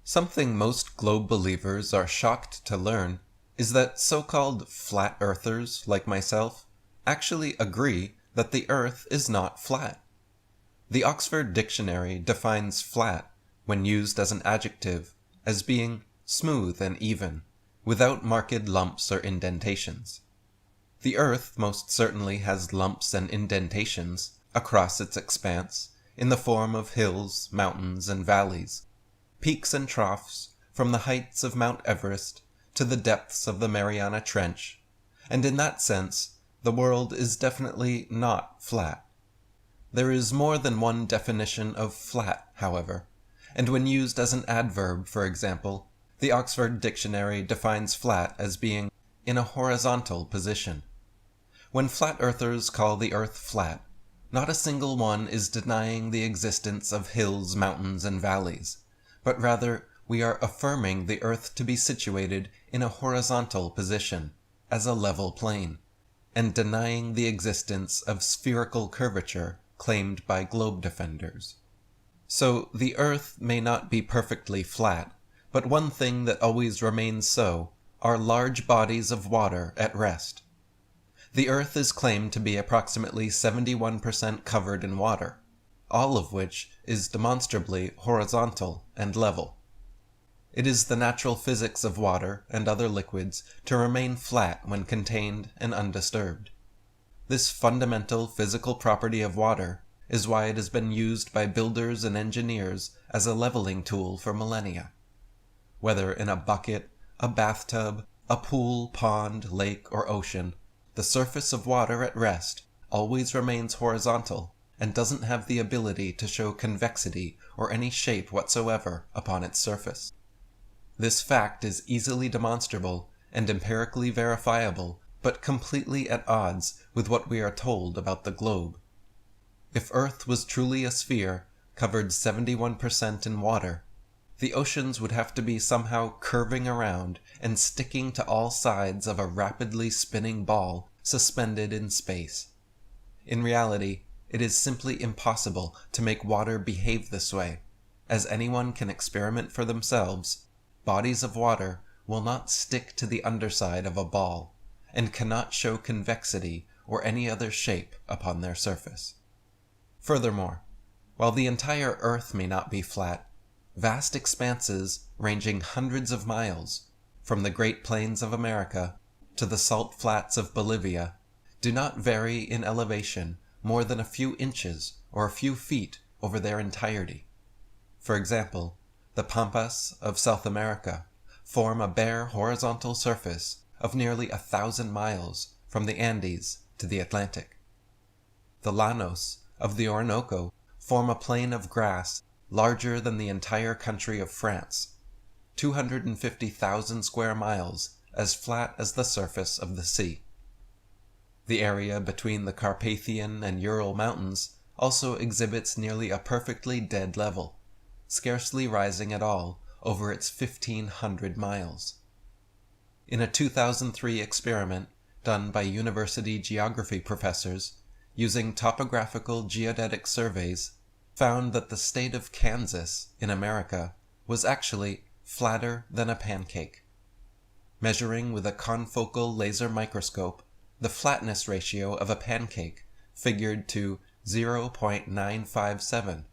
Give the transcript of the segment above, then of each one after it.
Something most globe believers are shocked to learn is that so-called flat earthers like myself actually agree that the Earth is not flat. The Oxford Dictionary defines flat, when used as an adjective, as being smooth and even, without marked lumps or indentations. The Earth most certainly has lumps and indentations across its expanse in the form of hills, mountains, and valleys, peaks and troughs from the heights of Mount Everest to the depths of the Mariana Trench, and in that sense the world is definitely not flat. There is more than one definition of flat, however, and when used as an adverb, for example, the Oxford Dictionary defines flat as being in a horizontal position. When flat earthers call the Earth flat, not a single one is denying the existence of hills, mountains, and valleys, but rather we are affirming the Earth to be situated in a horizontal position, as a level plane, and denying the existence of spherical curvature claimed by globe defenders. So the Earth may not be perfectly flat, but one thing that always remains so are large bodies of water at rest. The Earth is claimed to be approximately 71% covered in water, all of which is demonstrably horizontal and level. It is the natural physics of water and other liquids to remain flat when contained and undisturbed. This fundamental physical property of water is why it has been used by builders and engineers as a leveling tool for millennia. Whether in a bucket, a bathtub, a pool, pond, lake, or ocean, the surface of water at rest always remains horizontal and doesn't have the ability to show convexity or any shape whatsoever upon its surface. This fact is easily demonstrable and empirically verifiable, but completely at odds with what we are told about the globe. If Earth was truly a sphere, covered 71% in water, the oceans would have to be somehow curving around and sticking to all sides of a rapidly spinning ball suspended in space. In reality, it is simply impossible to make water behave this way. As anyone can experiment for themselves, bodies of water will not stick to the underside of a ball, and cannot show convexity or any other shape upon their surface. Furthermore, while the entire Earth may not be flat, vast expanses ranging hundreds of miles, from the Great Plains of America to the salt flats of Bolivia, do not vary in elevation more than a few inches or a few feet over their entirety. For example, the Pampas of South America form a bare horizontal surface of nearly 1,000 miles from the Andes to the Atlantic. The Llanos of the Orinoco form a plain of grass larger than the entire country of France, 250,000 square miles, as flat as the surface of the sea. The area between the Carpathian and Ural Mountains also exhibits nearly a perfectly dead level, scarcely rising at all over its 1,500 miles. In a 2003 experiment done by university geography professors using topographical geodetic surveys, found that the state of Kansas in America was actually flatter than a pancake. Measuring with a confocal laser microscope, the flatness ratio of a pancake figured to 0.957,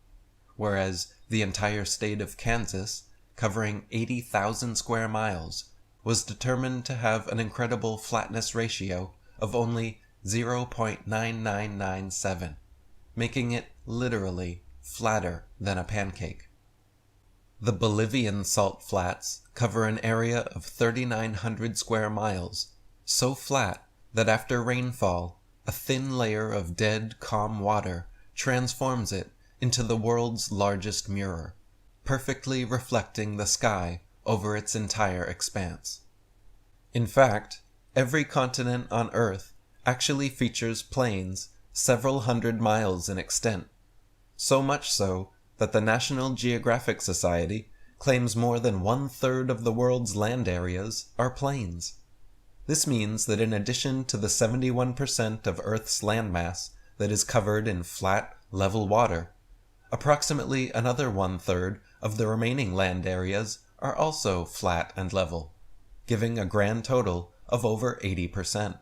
whereas the entire state of Kansas, covering 80,000 square miles, was determined to have an incredible flatness ratio of only 0.9997, making it literally flatter than a pancake. The Bolivian salt flats cover an area of 3,900 square miles, so flat that after rainfall, a thin layer of dead, calm water transforms it into the world's largest mirror, perfectly reflecting the sky over its entire expanse. In fact, every continent on Earth actually features plains several hundred miles in extent, so much so that the National Geographic Society claims more than 1/3 of the world's land areas are plains. This means that in addition to the 71% of Earth's landmass that is covered in flat, level water, approximately another 1/3 of the remaining land areas are also flat and level, giving a grand total of over 80%.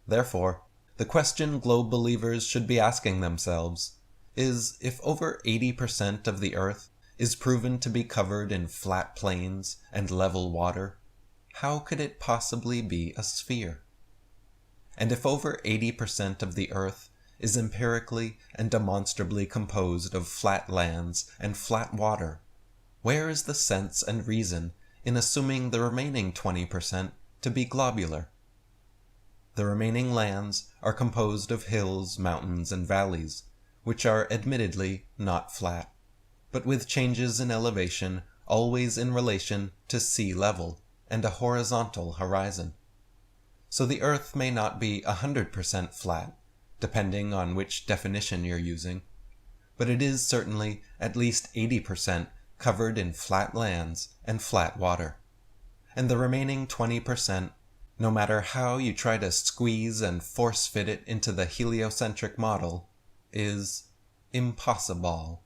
Therefore, the question globe believers should be asking themselves is, if over 80% of the Earth is proven to be covered in flat plains and level water, how could it possibly be a sphere? And if over 80% of the Earth is empirically and demonstrably composed of flat lands and flat water, where is the sense and reason in assuming the remaining 20% to be globular? The remaining lands are composed of hills, mountains, and valleys, which are admittedly not flat, but with changes in elevation always in relation to sea level and a horizontal horizon. So the Earth may not be 100% flat, depending on which definition you're using, but it is certainly at least 80% covered in flat lands and flat water. And the remaining 20%, no matter how you try to squeeze and force fit it into the heliocentric model, is impossible.